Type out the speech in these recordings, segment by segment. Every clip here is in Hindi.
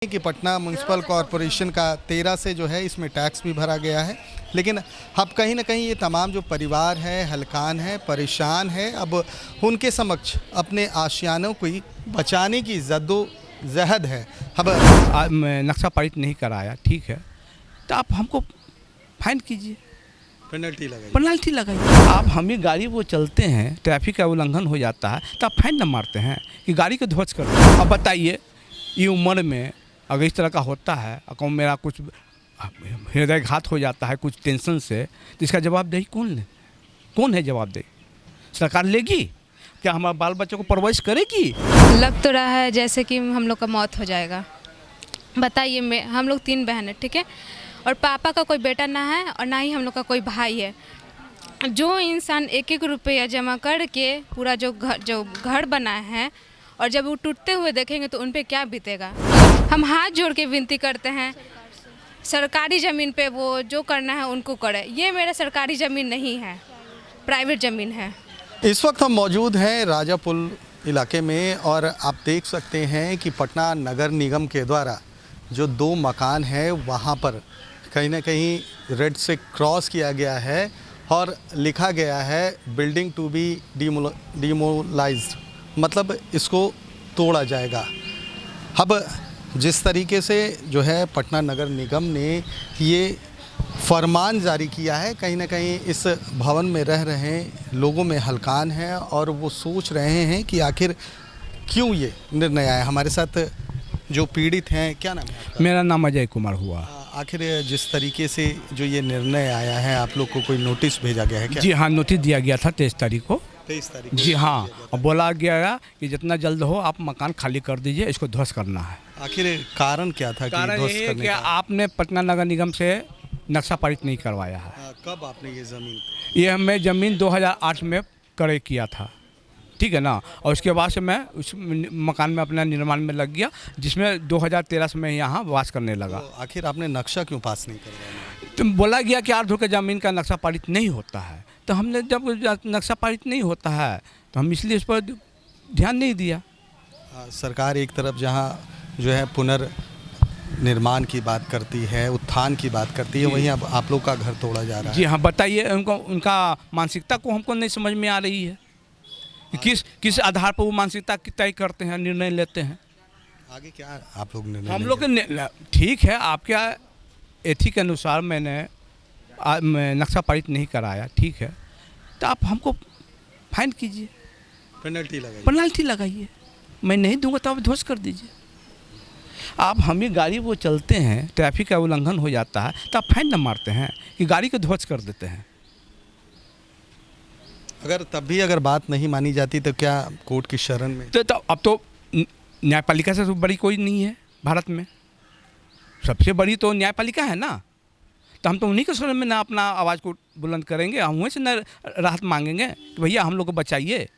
कि पटना म्युनिसिपल कॉरपोरेशन का 13 से जो है इसमें टैक्स भी भरा गया है, लेकिन अब कहीं ना कहीं ये तमाम जो परिवार है हलकान है परेशान है। अब उनके समक्ष अपने आशियानों को बचाने की जद्दोजहद है। अब नक्शा पारित नहीं कराया, ठीक है, तो आप हमको फाइन कीजिए, पेनल्टी लगाइए। आप हम ही गाड़ी वो चलते हैं, ट्रैफिक का उल्लंघन हो जाता है तो आप फाइन न मारते हैं कि गाड़ी को ध्वस्त कर दो। अब बताइए, ये उम्र में अगर इस तरह का होता है, अगर मेरा कुछ हृदयघात हो जाता है कुछ टेंशन से, तो इसका जवाबदेही कौन है जवाबदेही? सरकार लेगी क्या? हमारे बाल बच्चों को परवरिश करेगी? लग तो रहा है जैसे कि हम लोग का मौत हो जाएगा। बताइए, हम लोग 3 बहन हैं, ठीक है, और पापा का कोई बेटा ना है और ना ही हम लोग का कोई भाई है। जो इंसान 1-1 रुपया जमा करके पूरा जो घर बनाए हैं और जब वो टूटते हुए देखेंगे तो उन पे क्या बीतेगा। हम हाथ जोड़ के विनती करते हैं, सरकारी ज़मीन पे वो जो करना है उनको करे। ये मेरा सरकारी ज़मीन नहीं है, प्राइवेट ज़मीन है। इस वक्त हम मौजूद हैं राजापुल इलाके में और आप देख सकते हैं कि पटना नगर निगम के द्वारा जो 2 मकान है वहाँ पर कहीं ना कहीं रेड से क्रॉस किया गया है और लिखा गया है बिल्डिंग टू बी डिमोलाइज्ड, मतलब इसको तोड़ा जाएगा। अब जिस तरीके से जो है पटना नगर निगम ने ये फरमान जारी किया है, कहीं ना कहीं इस भवन में रह रहे लोगों में हलकान है और वो सोच रहे हैं कि आखिर क्यों ये निर्णय आया। हमारे साथ जो पीड़ित हैं, क्या नाम है आपका? मेरा नाम अजय कुमार हुआ। आखिर जिस तरीके से जो ये निर्णय आया है, आप लोग को कोई नोटिस भेजा गया है क्या? जी हाँ, नोटिस दिया गया था 23 तारीख को। 23 तारीख जी हाँ, और बोला गया कि जितना जल्द हो आप मकान खाली कर दीजिए, इसको ध्वस्त करना है। आखिर कारण क्या था? कारण ये है कि आपने पटना नगर निगम से नक्शा पारित नहीं करवाया है। कब आपने ये ज़मीन? ये हमें ज़मीन 2008 में क्रय किया था, ठीक है ना, और उसके बाद से मैं उस मकान में अपना निर्माण में लग गया, जिसमें 2013 से मैं यहाँ वास करने लगा। तो आखिर आपने नक्शा क्यों पास नहीं करवाया? तो बोला गया कि आर्धों के ज़मीन का नक्शा पारित नहीं होता है, तो हमने जब नक्शा पारित नहीं होता है तो हम इसलिए इस पर ध्यान नहीं दिया। सरकार एक तरफ जहाँ जो है पुनर्निर्माण की बात करती है, उत्थान की बात करती है, वहीं अब आप लोग का घर तोड़ा जा रहा है। जी हाँ, बताइए, उनका मानसिकता को हमको नहीं समझ में आ रही है कि किस आधार पर वो मानसिकता तय करते हैं, निर्णय लेते हैं। आगे क्या आप लोग निर्णय? हम लोग ठीक है, आपके एथिक के अनुसार मैंने नक्शा पारित नहीं कराया, ठीक है, तो आप हमको फाइन कीजिए, पेनल्टी लगाइए। मैं नहीं दूंगा तो आप ध्वस्त कर दीजिए। आप हम ही गाड़ी वो चलते हैं, ट्रैफिक का उल्लंघन हो जाता है तो आप फाइन न मारते हैं कि गाड़ी को ध्वस्त कर देते हैं। अगर तब भी अगर बात नहीं मानी जाती तो क्या कोर्ट की शरण में? तो अब तो न्यायपालिका से बड़ी कोई नहीं है भारत में, सबसे बड़ी तो न्यायपालिका है ना, तो हम तो उन्हीं के शरण में ना अपना आवाज़ को बुलंद करेंगे, हम वहीं से न राहत मांगेंगे कि भैया हम लोग को बचाइए।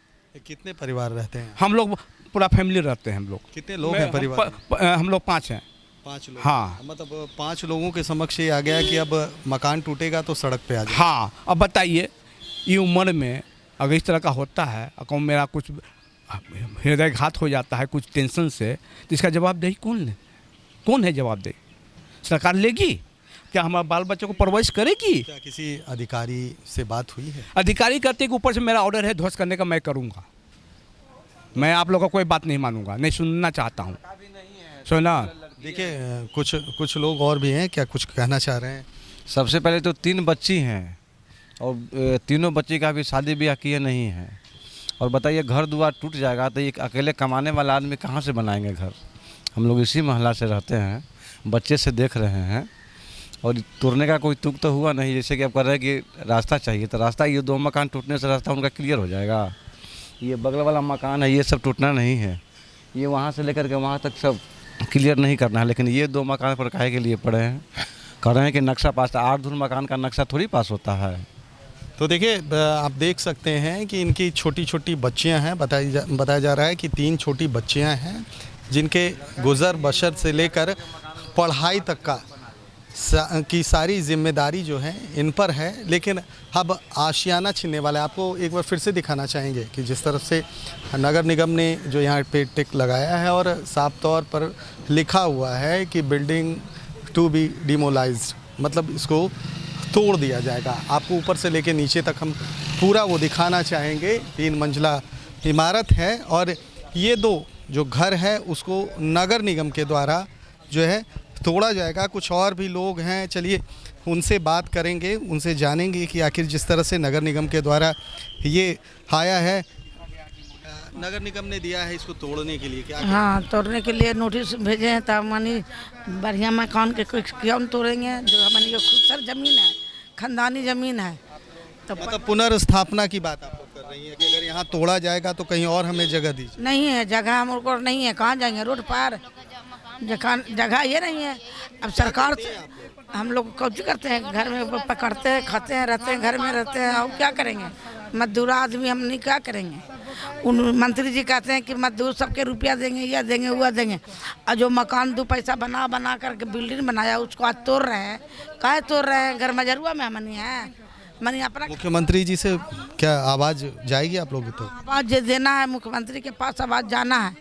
कितने परिवार रहते हैं? हम लोग पूरा फैमिली रहते हैं। हम लोग कितने लोग हैं परिवार? हम लोग 5 हैं। 5 लोग? हाँ, मतलब 5 लोगों के समक्ष ये आ गया कि अब मकान टूटेगा तो सड़क पे आ जाए। हाँ, अब बताइए, ये उम्र में अगर इस तरह का होता है, अगर मेरा कुछ हृदयघात हो जाता है कुछ टेंशन से, तो इसका जवाबदेही कौन है जवाबदेही? सरकार लेगी क्या? हमारे बाल बच्चों को परवरिश करेगी? क्या किसी अधिकारी से बात हुई है? अधिकारी कहते हैं कि ऊपर से मेरा ऑर्डर है ध्वस्त करने का, मैं करूँगा, मैं आप लोगों का कोई बात नहीं मानूंगा, नहीं सुनना चाहता हूँ। सुना, देखिए कुछ लोग और भी हैं, क्या कुछ कहना चाह रहे हैं? सबसे पहले तो 3 बच्ची हैं और तीनों बच्ची का भी शादी ब्याह किए नहीं हैं, और बताइए घर द्वार टूट जाएगा तो एक अकेले कमाने वाला आदमी कहाँ से बनाएंगे घर? हम लोग इसी मोहल्ला से रहते हैं, बच्चे से देख रहे हैं, और तोड़ने का कोई तुक तो हुआ नहीं। जैसे कि आप कह रहे हैं कि रास्ता चाहिए, तो रास्ता, ये 2 मकान टूटने से रास्ता उनका क्लियर हो जाएगा। ये बगल वाला मकान है, ये सब टूटना नहीं है, ये वहाँ से लेकर के वहाँ तक सब क्लियर नहीं करना है, लेकिन ये 2 मकान पर काहे के लिए पड़े हैं? कह रहे हैं कि नक्शा पास, 8 धुर मकान का नक्शा थोड़ी पास होता है। तो देखिए, आप देख सकते हैं कि इनकी छोटी छोटी बच्चियां हैं। बताया जा रहा है कि 3 छोटी बच्चियां हैं जिनके गुज़र बसर से लेकर पढ़ाई तक का की सारी जिम्मेदारी जो है इन पर है, लेकिन अब आशियाना छीनने वाला है। आपको एक बार फिर से दिखाना चाहेंगे कि जिस तरफ से नगर निगम ने जो यहाँ पे टिक लगाया है और साफ तौर पर लिखा हुआ है कि बिल्डिंग टू बी डिमोलाइज्ड, मतलब इसको तोड़ दिया जाएगा। आपको ऊपर से लेके नीचे तक हम पूरा वो दिखाना चाहेंगे। 3 मंजिला इमारत है और ये 2 जो घर है उसको नगर निगम के द्वारा जो है तोड़ा जाएगा। कुछ और भी लोग हैं, चलिए उनसे बात करेंगे, उनसे जानेंगे कि आखिर जिस तरह से नगर निगम के द्वारा ये आया है, नगर निगम ने दिया है इसको तोड़ने के लिए, क्या? हाँ, तोड़ने के लिए नोटिस भेजे हैं। तब मानी बढ़िया मकान के क्यों तोड़ेंगे, जो हमारी खुद सर जमीन है, खानदानी जमीन है। तो मतलब पुनर्स्थापना की बात आप लोग कर रही हैं कि अगर यहाँ तोड़ा जाएगा तो कहीं और हमें जगह दीजिए। नहीं है जगह, हम लोग को नहीं है, कहाँ जाएंगे, रोड पार जगह ये नहीं है। अब सरकार हम लोग कुछ करते हैं, घर में पकड़ते हैं, खाते हैं, रहते हैं, घर में रहते हैं, और क्या करेंगे? मजदूर आदमी हम नहीं क्या करेंगे? उन मंत्री जी कहते हैं कि मजदूर सबके रुपया देंगे, यह देंगे, वह देंगे, और जो मकान 2 पैसा बना करके बिल्डिंग बनाया उसको आज तोड़ रहे हैं। काहे तोड़ रहे हैं? घर मजरुआ में मनी है, मनी अपना। मुख्यमंत्री जी से क्या आवाज़ जाएगी आप लोग? तो आवाज़ देना है, मुख्यमंत्री के पास आवाज़ जाना है।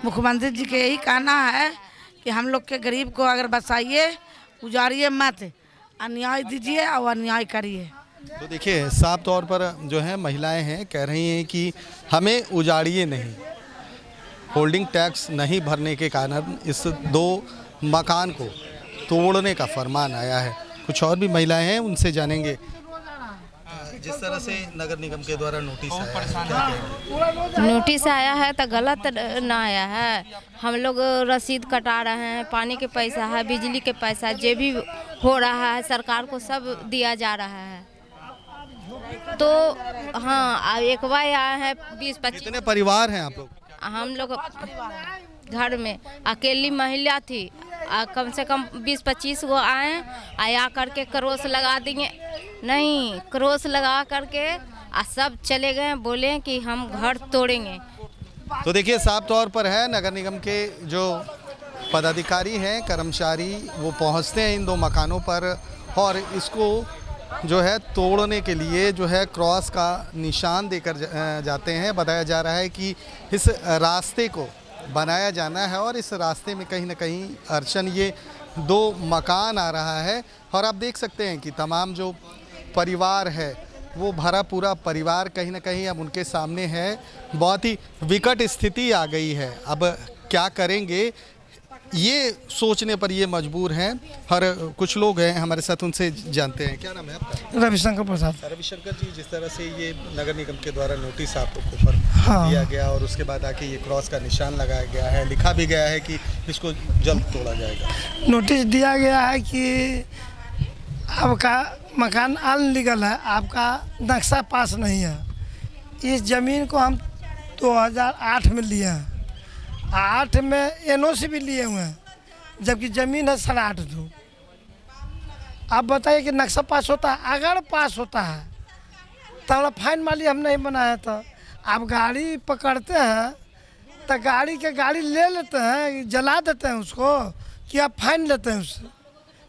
मुख्यमंत्री जी के यही कहना है कि हम लोग के गरीब को अगर बसाइए, उजाड़िए मत, अन्याय दीजिए और अन्याय करिए। तो देखिए साफ तौर पर जो है महिलाएं हैं, कह रही हैं कि हमें उजाड़िए नहीं, होल्डिंग टैक्स नहीं भरने के कारण इस 2 मकान को तोड़ने का फरमान आया है। कुछ और भी महिलाएं हैं, उनसे जानेंगे। जिस तरह से नगर निगम के द्वारा नोटिस आया है, क्या कहेंगे? नोटिस आया है तो गलत ना आया है। हम लोग रसीद कटा रहे हैं, पानी के पैसा है, बिजली के पैसा, जो भी हो रहा है सरकार को सब दिया जा रहा है। तो हाँ, एक बार आया है 20-25। कितने परिवार हैं आप लोग? हम लोग घर में अकेली महिला थी, कम से कम 20-25 गो आए, आया करके क्रॉस लगा देंगे, नहीं क्रॉस लगा करके सब चले गए, बोले कि हम घर तोड़ेंगे। तो देखिए साफ तौर पर है, नगर निगम के जो पदाधिकारी हैं, कर्मचारी, वो पहुंचते हैं इन 2 मकानों पर और इसको जो है तोड़ने के लिए जो है क्रॉस का निशान देकर जाते हैं। बताया जा रहा है कि इस रास्ते को बनाया जाना है और इस रास्ते में कहीं ना कहीं अड़चन ये 2 मकान आ रहा है। और आप देख सकते हैं कि तमाम जो परिवार है वो भरा पूरा परिवार कहीं ना कहीं अब उनके सामने है। बहुत ही विकट स्थिति आ गई है। अब क्या करेंगे ये सोचने पर ये मजबूर हैं। और कुछ लोग हैं हमारे साथ, उनसे जानते हैं। क्या नाम है आपका? रविशंकर प्रसाद। रविशंकर जी, जिस तरह से ये नगर निगम के द्वारा नोटिस आप लोग को पर दिया गया और उसके बाद आके ये क्रॉस का निशान लगाया गया है, लिखा भी गया है कि इसको जल्द तोड़ा जाएगा। नोटिस दिया गया है कि आपका मकान अनलीगल है, आपका नक्शा पास नहीं है। इस ज़मीन को हम 2008 में लिए हैं, 8 में NOC भी लिए हुए हैं, जबकि ज़मीन है 8.5। आप बताइए कि नक्शा पास होता है? अगर पास होता है तो फाइन माली हम नहीं बनाया था। आप गाड़ी पकड़ते हैं तो गाड़ी ले लेते हैं, जला देते हैं उसको, कि आप फाइन लेते हैं उससे,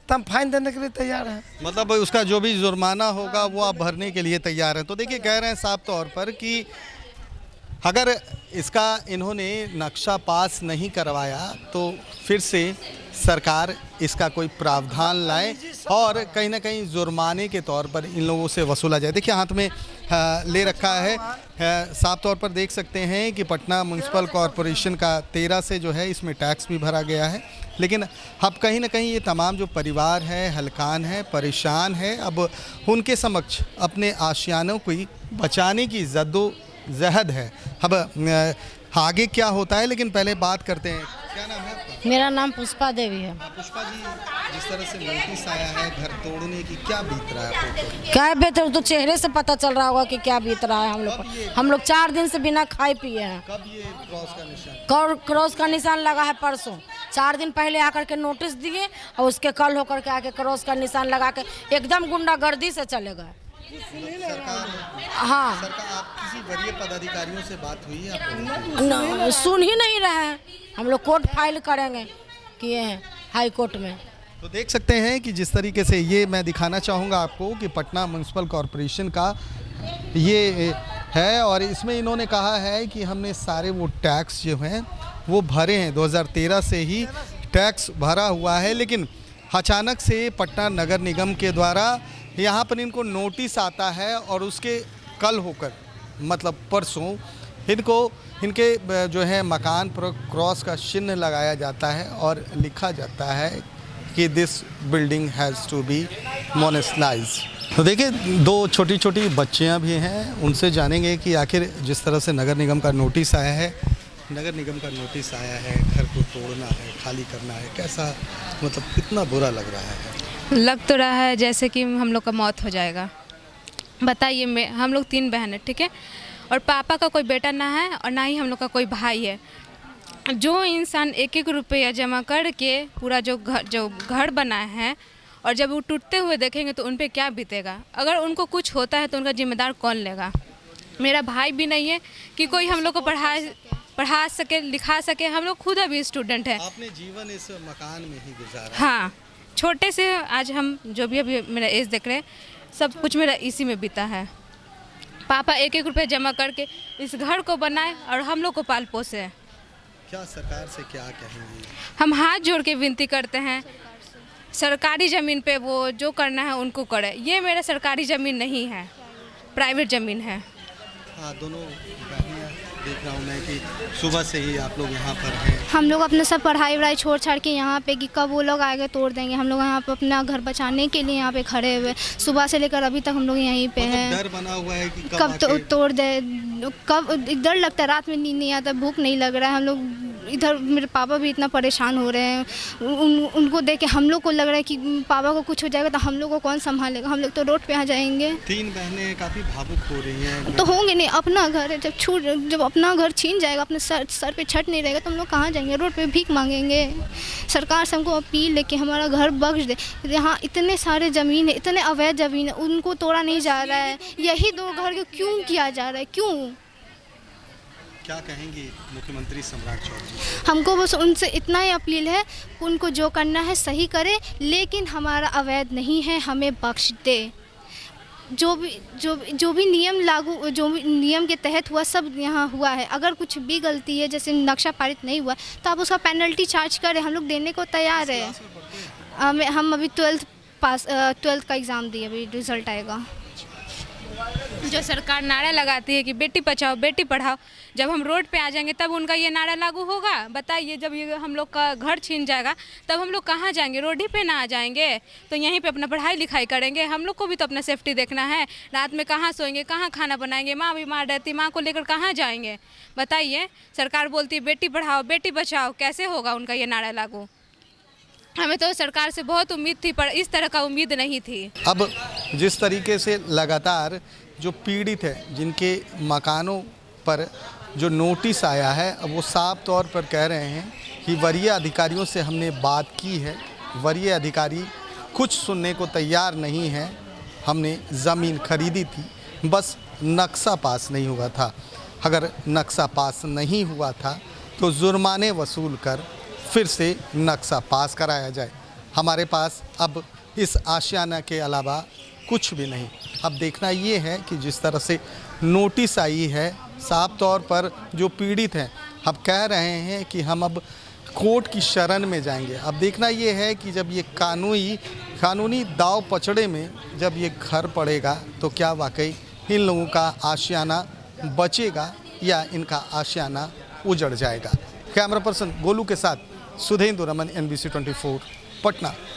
तो हम फाइन देने के लिए तैयार हैं। मतलब उसका जो भी जुर्माना होगा वो आप भरने के लिए तैयार हैं। तो देखिए कह रहे हैं साफ तौर पर कि अगर इसका इन्होंने नक्शा पास नहीं करवाया तो फिर से सरकार इसका कोई प्रावधान लाए और कहीं ना कहीं जुर्माने के तौर पर इन लोगों से वसूला जाए। देखिए हाथ में ले रखा है, साफ तौर पर देख सकते हैं कि पटना म्यूनसिपल कॉरपोरेशन का 13 से जो है इसमें टैक्स भी भरा गया है। लेकिन अब कहीं ना कहीं ये तमाम जो परिवार है हलकान है, परेशान है। अब उनके समक्ष अपने आशियानों को बचाने की जद्दोजहद है। अब आगे क्या होता है, लेकिन पहले बात करते हैं। क्या नाम है आपका? मेरा नाम पुष्पा देवी है। पुष्पा जी, जिस तरह से नोटिस आया है घर तोड़ने की, क्या बीत रहा है आपको? क्या बीत रहा, तो चेहरे से पता चल रहा होगा कि क्या बीत रहा है। हम लोग 4 दिन से बिना खाए पिए हैं। कब ये क्रॉस का निशान लगा है? परसों। 4 दिन पहले आकर के नोटिस दिए और उसके कल होकर के आके क्रॉस का निशान लगा के एकदम गुंडागर्दी से चले गए। हाँ, आप किसी वरीय पदाधिकारियों से बात हुई है आपको? सुन ही नहीं रहे हैं। हम लोग कोर्ट फाइल करेंगे किए हैं हाई कोर्ट में। तो देख सकते हैं कि जिस तरीके से ये मैं दिखाना चाहूँगा आपको कि पटना म्यूनसिपल कॉरपोरेशन का ये है और इसमें इन्होंने कहा है कि हमने सारे वो टैक्स जो हैं वो भरे हैं, 2013 से ही टैक्स भरा हुआ है, लेकिन अचानक से पटना नगर निगम के द्वारा यहाँ पर इनको नोटिस आता है और उसके कल होकर मतलब परसों इनके जो है मकान पर क्रॉस का चिन्ह लगाया जाता है और लिखा जाता है कि this building has to be monetised. तो देखिए, दो छोटी छोटी बच्चियां भी हैं, उनसे जानेंगे कि आखिर जिस तरह से नगर निगम का नोटिस आया है, घर को तोड़ना है, खाली करना है, कैसा मतलब कितना बुरा लग रहा है? लग तो रहा है जैसे कि हम लोग का मौत हो जाएगा। बताइए, हम लोग 3 बहन हैं, ठीक है, और पापा का कोई बेटा ना है और ना ही हम लोग का कोई भाई है। जो इंसान 1-1 रुपया जमा करके पूरा जो घर बनाए हैं और जब वो टूटते हुए देखेंगे तो उन पे क्या बीतेगा? अगर उनको कुछ होता है तो उनका जिम्मेदार कौन लेगा? मेरा भाई भी नहीं है कि कोई हम लोग को पढ़ा सके, लिखा सके। हम लोग खुद अभी स्टूडेंट हैं। आपने जीवन इस मकान में ही गुजारा? हाँ, छोटे से आज हम जो भी अभी मेरा एज देख रहे हैं, सब कुछ मेरा इसी में बीता है। पापा 1-1 रुपये जमा करके इस घर को बनाए और हम लोग को पाल पोसे। क्या सरकार से क्या कहेंगे? हम हाथ जोड़ के विनती करते हैं, सरकारी ज़मीन पे वो जो करना है उनको करे। ये मेरा सरकारी ज़मीन नहीं है, प्राइवेट ज़मीन है। हाँ, दोनों बहनें देख रहा हूँ मैं कि सुबह से ही आप लोग यहाँ पर हैं। हम लोग अपने सब पढ़ाई वढ़ाई छोड़ छाड़ के यहाँ पे कि कब वो लोग आएंगे तोड़ देंगे। हम लोग यहाँ पे अपना घर बचाने के लिए यहाँ पे खड़े हुए, सुबह से लेकर अभी तक हम लोग यहीं पे हैं। डर बना हुआ है कि कब तोड़ दे, कब डर लगता है, रात में नींद नहीं आता, भूख नहीं लग रहा है। हम लोग इधर, मेरे पापा भी इतना परेशान हो रहे हैं, उनको देख के हम लोग को लग रहा है कि पापा को कुछ हो जाएगा तो हम लोग को कौन संभालेगा? हम लोग तो रोड पे आ जाएंगे। 3 बहनें काफ़ी भावुक हो रही हैं। तो होंगे नहीं, अपना घर है, जब अपना घर छीन जाएगा, अपने सर पे छत नहीं रहेगा तो हम लोग कहाँ जाएंगे? रोड पे भीख मांगेंगे। सरकार से हमको अपील है कि हमारा घर बख्श दे। यहाँ इतने सारे ज़मीन है, इतने अवैध ज़मीन है, उनको तोड़ा नहीं जा रहा है। यही 2 घर को क्यों किया जा रहा है? क्यों? क्या कहेंगी मुख्यमंत्री सम्राट चौधरी? हमको बस उनसे इतना ही अपील है, उनको जो करना है सही करे, लेकिन हमारा अवैध नहीं है, हमें बख्श दे। जो भी नियम लागू, जो भी नियम के तहत हुआ सब यहाँ हुआ है। अगर कुछ भी गलती है, जैसे नक्शा पारित नहीं हुआ, तो आप उसका पेनल्टी चार्ज करें, हम लोग देने को तैयार है। हम अभी 12th का एग्ज़ाम दिए, अभी रिज़ल्ट आएगा। जो सरकार नारा लगाती है कि बेटी बचाओ बेटी पढ़ाओ, जब हम रोड पे आ जाएंगे तब उनका ये नारा लागू होगा? बताइए, जब ये हम लोग का घर छीन जाएगा तब हम लोग कहाँ जाएंगे? रोड ही पे ना आ जाएंगे तो यहीं पे अपना पढ़ाई लिखाई करेंगे। हम लोग को भी तो अपना सेफ्टी देखना है। रात में कहाँ सोएंगे, कहाँ खाना बनाएंगे? माँ बीमार रहती, माँ को लेकर कहाँ जाएंगे? बताइए, सरकार बोलती है बेटी पढ़ाओ बेटी बचाओ, कैसे होगा उनका ये नारा लागू? हमें तो सरकार से बहुत उम्मीद थी, पर इस तरह का उम्मीद नहीं थी। अब जिस तरीके से लगातार जो पीड़ित है, जिनके मकानों पर जो नोटिस आया है, अब वो साफ तौर पर कह रहे हैं कि वरीय अधिकारियों से हमने बात की है, वरीय अधिकारी कुछ सुनने को तैयार नहीं है। हमने ज़मीन खरीदी थी, बस नक्शा पास नहीं हुआ था। अगर नक्शा पास नहीं हुआ था तो जुर्माने वसूल कर फिर से नक्शा पास कराया जाए। हमारे पास अब इस आशियाना के अलावा कुछ भी नहीं। अब देखना ये है कि जिस तरह से नोटिस आई है, साफ तौर पर जो पीड़ित हैं अब कह रहे हैं कि हम अब कोर्ट की शरण में जाएंगे। अब देखना ये है कि जब ये कानूनी दाव पचड़े में जब ये घर पड़ेगा तो क्या वाकई इन लोगों का आशियाना बचेगा या इनका आशियाना उजड़ जाएगा। कैमरा पर्सन गोलू के साथ सुधेंदु रमन, NBC 24, पटना।